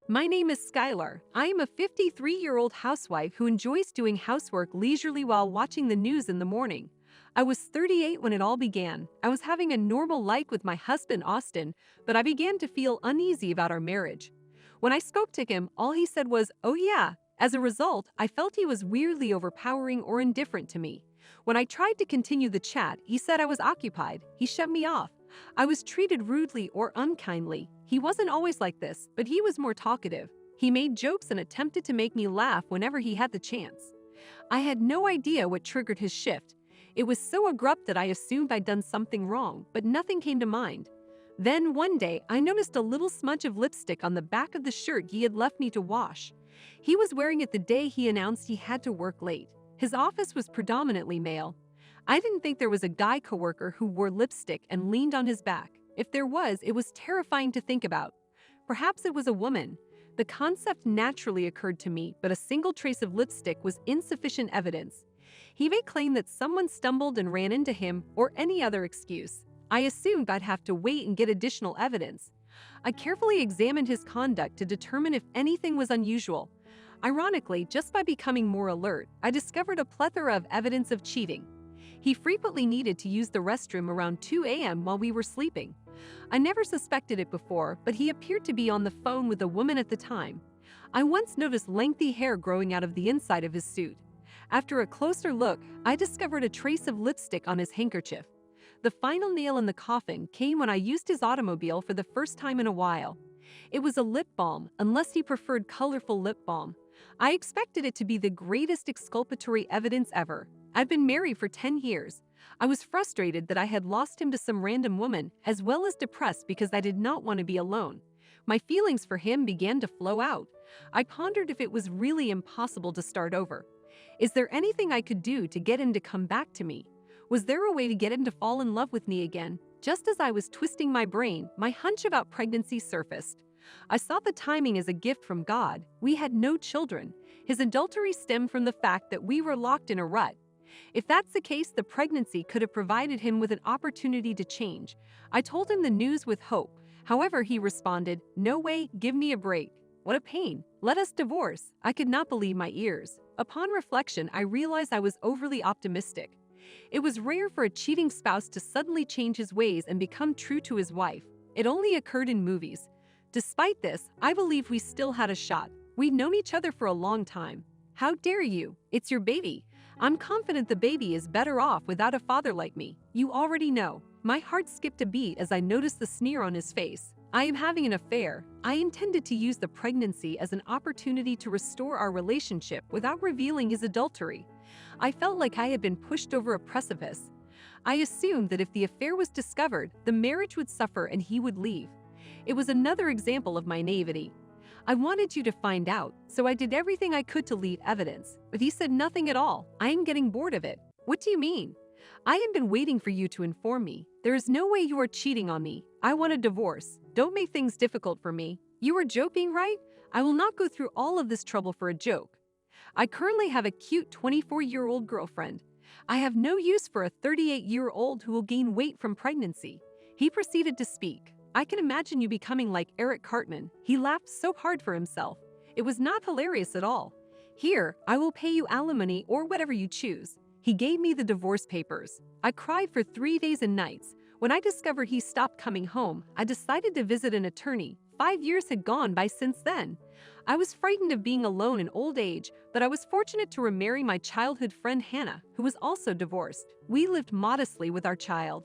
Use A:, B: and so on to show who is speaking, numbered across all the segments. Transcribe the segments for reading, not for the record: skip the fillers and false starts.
A: My name is Skylar. I am a 53-year-old housewife who enjoys doing housework leisurely while watching the news in the morning. I was 38 when it all began. I was having a normal life with my husband Austin, but I began to feel uneasy about our marriage. When I spoke to him, all he said was, "Oh yeah." As a result, I felt he was weirdly overpowering or indifferent to me. When I tried to continue the chat, he said I was occupied. He shut me off. I was treated rudely or unkindly. He wasn't always like this, but he was more talkative. He made jokes and attempted to make me laugh whenever he had the chance. I had no idea what triggered his shift. It was so abrupt that I assumed I'd done something wrong, but nothing came to mind. Then one day, I noticed a little smudge of lipstick on the back of the shirt he had left me to wash. He was wearing it the day he announced he had to work late. His office was predominantly male. I didn't think there was a guy coworker who wore lipstick and leaned on his back. If there was, it was terrifying to think about. Perhaps it was a woman. The concept naturally occurred to me, but a single trace of lipstick was insufficient evidence. He may claim that someone stumbled and ran into him, or any other excuse. I assumed I'd have to wait and get additional evidence. I carefully examined his conduct to determine if anything was unusual. Ironically, just by becoming more alert, I discovered a plethora of evidence of cheating. He frequently needed to use the restroom around 2 a.m. while we were sleeping. I never suspected it before, but he appeared to be on the phone with a woman at the time. I once noticed lengthy hair growing out of the inside of his suit. After a closer look, I discovered a trace of lipstick on his handkerchief. The final nail in the coffin came when I used his automobile for the first time in a while. It was a lip balm, unless he preferred colorful lip balm. I expected it to be the greatest exculpatory evidence ever. I've been married for 10 years. I was frustrated that I had lost him to some random woman, as well as depressed because I did not want to be alone. My feelings for him began to flow out. I pondered if it was really impossible to start over. Is there anything I could do to get him to come back to me? Was there a way to get him to fall in love with me again? Just as I was twisting my brain, my hunch about pregnancy surfaced. I saw the timing as a gift from God. We had no children. His adultery stemmed from the fact that we were locked in a rut. If that's the case, the pregnancy could have provided him with an opportunity to change. I told him the news with hope. However, he responded, "No way, give me a break. What a pain. Let us divorce." I could not believe my ears. Upon reflection, I realized I was overly optimistic. It was rare for a cheating spouse to suddenly change his ways and become true to his wife. It only occurred in movies. Despite this, I believe we still had a shot. We'd known each other for a long time. How dare you? It's your baby. I'm confident the baby is better off without a father like me. You already know. My heart skipped a beat as I noticed the sneer on his face. I am having an affair. I intended to use the pregnancy as an opportunity to restore our relationship without revealing his adultery. I felt like I had been pushed over a precipice. I assumed that if the affair was discovered, the marriage would suffer and he would leave. It was another example of my naivety. I wanted you to find out, so I did everything I could to leave evidence, but he said nothing at all. I am getting bored of it. What do you mean? I have been waiting for you to inform me. There is no way you are cheating on me. I want a divorce. Don't make things difficult for me. You are joking, right? I will not go through all of this trouble for a joke. I currently have a cute 24-year-old girlfriend. I have no use for a 38-year-old who will gain weight from pregnancy. He proceeded to speak. I can imagine you becoming like Eric Cartman. He laughed so hard for himself. It was not hilarious at all. Here, I will pay you alimony or whatever you choose. He gave me the divorce papers. I cried for 3 days and nights. When I discovered he stopped coming home, I decided to visit an attorney. 5 years had gone by since then. I was frightened of being alone in old age, but I was fortunate to remarry my childhood friend Hannah, who was also divorced. We lived modestly with our child.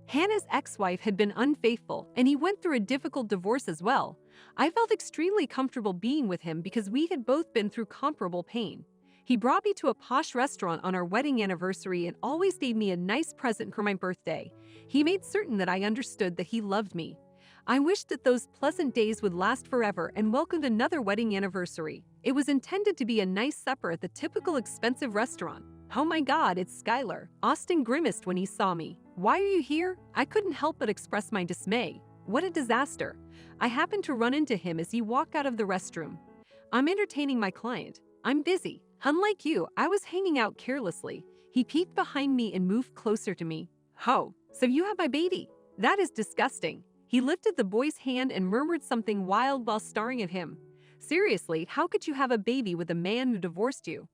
A: Hannah's ex-wife had been unfaithful, and he went through a difficult divorce as well. I felt extremely comfortable being with him because we had both been through comparable pain. He brought me to a posh restaurant on our wedding anniversary and always gave me a nice present for my birthday. He made certain that I understood that he loved me. I wished that those pleasant days would last forever and welcomed another wedding anniversary. It was intended to be a nice supper at the typical expensive restaurant. Oh my God, it's Skylar. Austin grimaced when he saw me. Why are you here? I couldn't help but express my dismay. What a disaster. I happened to run into him as he walked out of the restroom. I'm entertaining my client. I'm busy. Unlike you, I was hanging out carelessly. He peeked behind me and moved closer to me. Oh, so you have my baby? That is disgusting. He lifted the boy's hand and murmured something wild while staring at him. Seriously, how could you have a baby with a man who divorced you?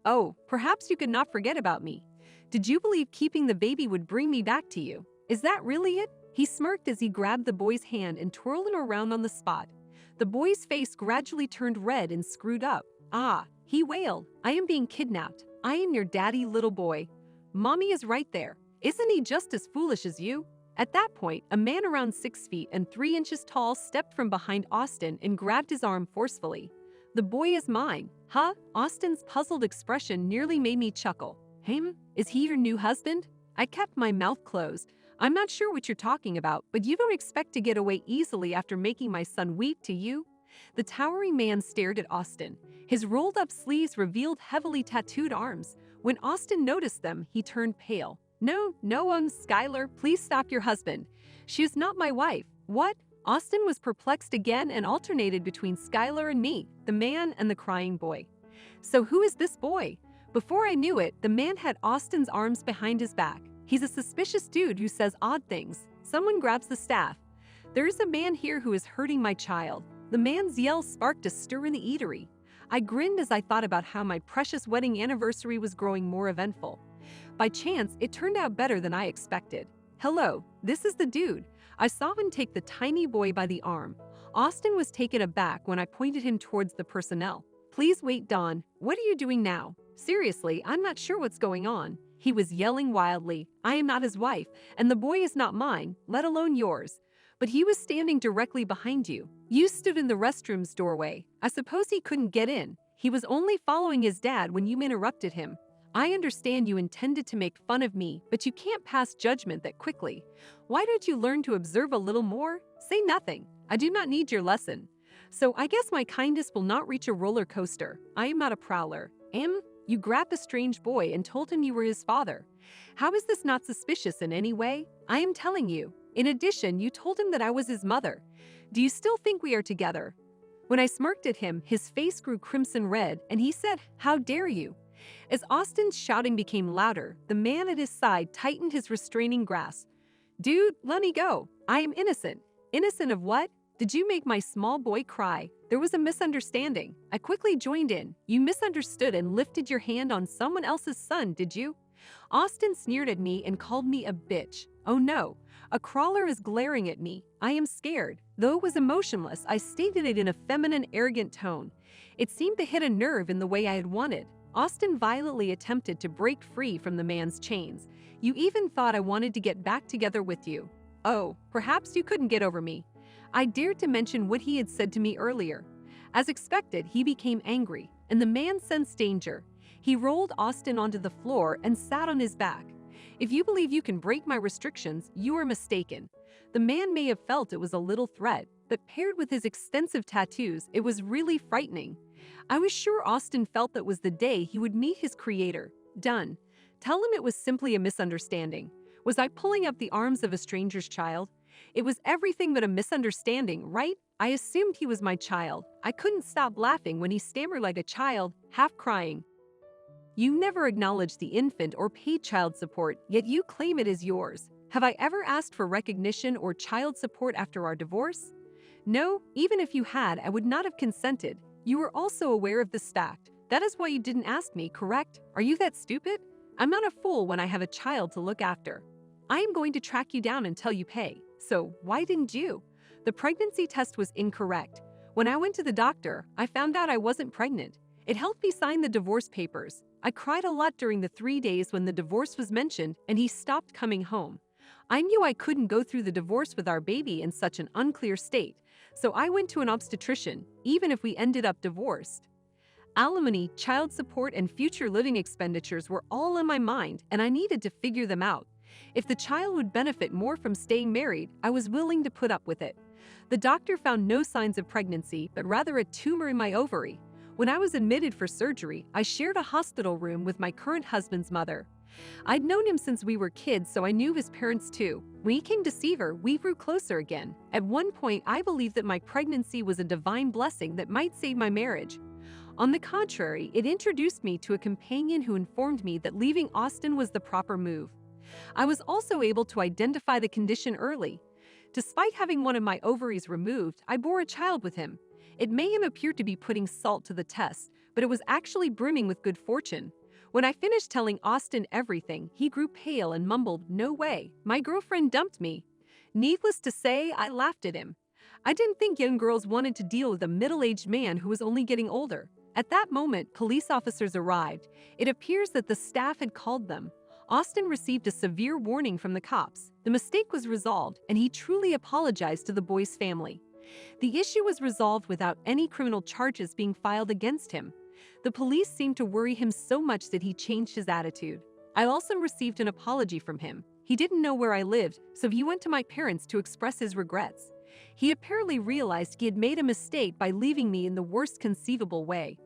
A: Oh, perhaps you could not forget about me. Did you believe keeping the baby would bring me back to you? Is that really it? He smirked as he grabbed the boy's hand and twirled him around on the spot. The boy's face gradually turned red and screwed up. Ah, he wailed. I am being kidnapped. I am your daddy, little boy. Mommy is right there. Isn't he just as foolish as you? At that point, a man around 6 feet and 3 inches tall stepped from behind Austin and grabbed his arm forcefully. The boy is mine. Huh? Austin's puzzled expression nearly made me chuckle. Him? Is he your new husband? I kept my mouth closed. I'm not sure what you're talking about, but you don't expect to get away easily after making my son weep to you? The towering man stared at Austin. His rolled-up sleeves revealed heavily tattooed arms. When Austin noticed them, he turned pale. No, Skylar, please stop your husband. She is not my wife. What? Austin was perplexed again and alternated between Skylar and me, the man and the crying boy. So who is this boy? Before I knew it, the man had Austin's arms behind his back. He's a suspicious dude who says odd things. Someone grabs the staff. There is a man here who is hurting my child. The man's yell sparked a stir in the eatery. I grinned as I thought about how my precious wedding anniversary was growing more eventful. By chance, it turned out better than I expected. Hello, this is the dude. I saw him take the tiny boy by the arm. Austin was taken aback when I pointed him towards the personnel. Please wait, Don. What are you doing now? Seriously, I'm not sure what's going on. He was yelling wildly. I am not his wife, and the boy is not mine, let alone yours. But he was standing directly behind you. You stood in the restroom's doorway. I suppose he couldn't get in. He was only following his dad when you interrupted him. I understand you intended to make fun of me, but you can't pass judgment that quickly. Why don't you learn to observe a little more? Say nothing. I do not need your lesson. So I guess my kindness will not reach a roller coaster. I am not a prowler. You grabbed a strange boy and told him you were his father. How is this not suspicious in any way? I am telling you. In addition, you told him that I was his mother. Do you still think we are together? When I smirked at him, his face grew crimson red, and he said, How dare you? As Austin's shouting became louder, the man at his side tightened his restraining grasp. Dude, let me go. I am innocent. Innocent of what? Did you make my small boy cry? There was a misunderstanding. I quickly joined in. You misunderstood and lifted your hand on someone else's son, did you? Austin sneered at me and called me a bitch. Oh no, a crawler is glaring at me. I am scared. Though it was emotionless, I stated it in a feminine, arrogant tone. It seemed to hit a nerve in the way I had wanted. Austin violently attempted to break free from the man's chains. You even thought I wanted to get back together with you. Oh, perhaps you couldn't get over me. I dared to mention what he had said to me earlier. As expected, he became angry, and the man sensed danger. He rolled Austin onto the floor and sat on his back. If you believe you can break my restrictions, you are mistaken. The man may have felt it was a little threat, but paired with his extensive tattoos, it was really frightening. I was sure Austin felt that was the day he would meet his creator. Done. Tell him it was simply a misunderstanding. Was I pulling up the arms of a stranger's child? It was everything but a misunderstanding, right? I assumed he was my child. I couldn't stop laughing when he stammered like a child, half crying. You never acknowledged the infant or paid child support, yet you claim it is yours. Have I ever asked for recognition or child support after our divorce? No, even if you had, I would not have consented. You were also aware of this fact. That is why you didn't ask me, correct? Are you that stupid? I'm not a fool when I have a child to look after. I am going to track you down until you pay. So why didn't you? The pregnancy test was incorrect. When I went to the doctor, I found out I wasn't pregnant. It helped me sign the divorce papers. I cried a lot during the 3 days when the divorce was mentioned and he stopped coming home. I knew I couldn't go through the divorce with our baby in such an unclear state, so I went to an obstetrician, even if we ended up divorced. Alimony, child support, and future living expenditures were all in my mind, and I needed to figure them out. If the child would benefit more from staying married, I was willing to put up with it. The doctor found no signs of pregnancy, but rather a tumor in my ovary. When I was admitted for surgery, I shared a hospital room with my current husband's mother. I'd known him since we were kids, so I knew his parents too. When he came to see her, we grew closer again. At one point, I believed that my pregnancy was a divine blessing that might save my marriage. On the contrary, it introduced me to a companion who informed me that leaving Austin was the proper move. I was also able to identify the condition early. Despite having one of my ovaries removed, I bore a child with him. It may have appeared to be putting salt to the test, but it was actually brimming with good fortune. When I finished telling Austin everything, he grew pale and mumbled, "No way, my girlfriend dumped me." Needless to say, I laughed at him. I didn't think young girls wanted to deal with a middle-aged man who was only getting older. At that moment, police officers arrived. It appears that the staff had called them. Austin received a severe warning from the cops. The mistake was resolved, and he truly apologized to the boy's family. The issue was resolved without any criminal charges being filed against him. The police seemed to worry him so much that he changed his attitude. I also received an apology from him. He didn't know where I lived, so he went to my parents to express his regrets. He apparently realized he had made a mistake by leaving me in the worst conceivable way.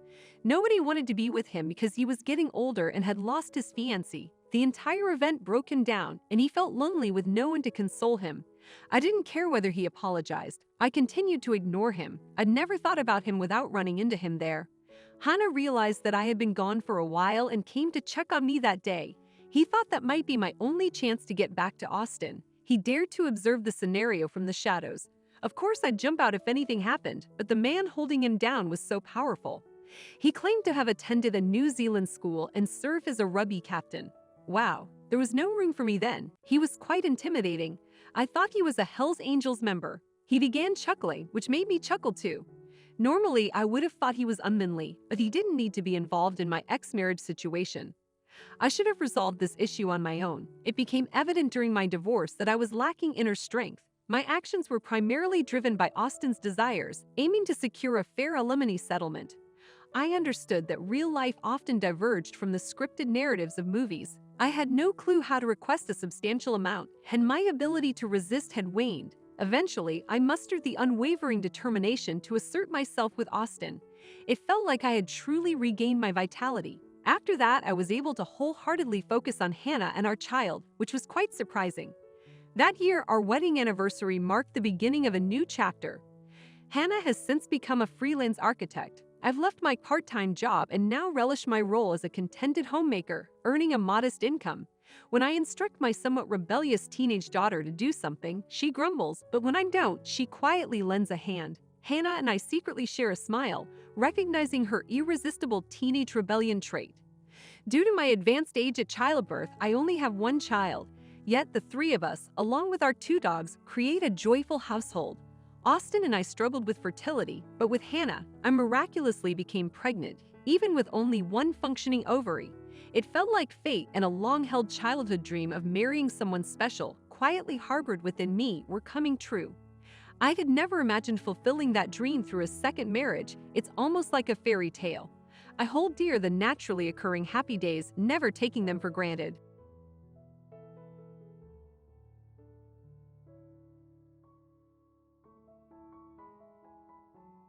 A: Nobody wanted to be with him because he was getting older and had lost his fiancée. The entire event broke him down, and he felt lonely with no one to console him. I didn't care whether he apologized. I continued to ignore him. I'd never thought about him without running into him there. Hannah realized that I had been gone for a while and came to check on me that day. He thought that might be my only chance to get back to Austin. He dared to observe the scenario from the shadows. Of course, I'd jump out if anything happened, but the man holding him down was so powerful. He claimed to have attended a New Zealand school and served as a rugby captain. Wow, there was no room for me then. He was quite intimidating. I thought he was a Hells Angels member. He began chuckling, which made me chuckle too. Normally, I would have thought he was unmanly, but he didn't need to be involved in my ex-marriage situation. I should have resolved this issue on my own. It became evident during my divorce that I was lacking inner strength. My actions were primarily driven by Austin's desires, aiming to secure a fair alimony settlement. I understood that real life often diverged from the scripted narratives of movies. I had no clue how to request a substantial amount, and my ability to resist had waned. Eventually, I mustered the unwavering determination to assert myself with Austin. It felt like I had truly regained my vitality. After that, I was able to wholeheartedly focus on Hannah and our child, which was quite surprising. That year, our wedding anniversary marked the beginning of a new chapter. Hannah has since become a freelance architect. I've left my part-time job and now relish my role as a contented homemaker, earning a modest income. When I instruct my somewhat rebellious teenage daughter to do something, she grumbles, but when I don't, she quietly lends a hand. Hannah and I secretly share a smile, recognizing her irresistible teenage rebellion trait. Due to my advanced age at childbirth, I only have one child. Yet the three of us, along with our two dogs, create a joyful household. Austin and I struggled with fertility, but with Hannah, I miraculously became pregnant, even with only one functioning ovary. It felt like fate, and a long-held childhood dream of marrying someone special, quietly harbored within me, were coming true. I had never imagined fulfilling that dream through a second marriage. It's almost like a fairy tale. I hold dear the naturally occurring happy days, never taking them for granted.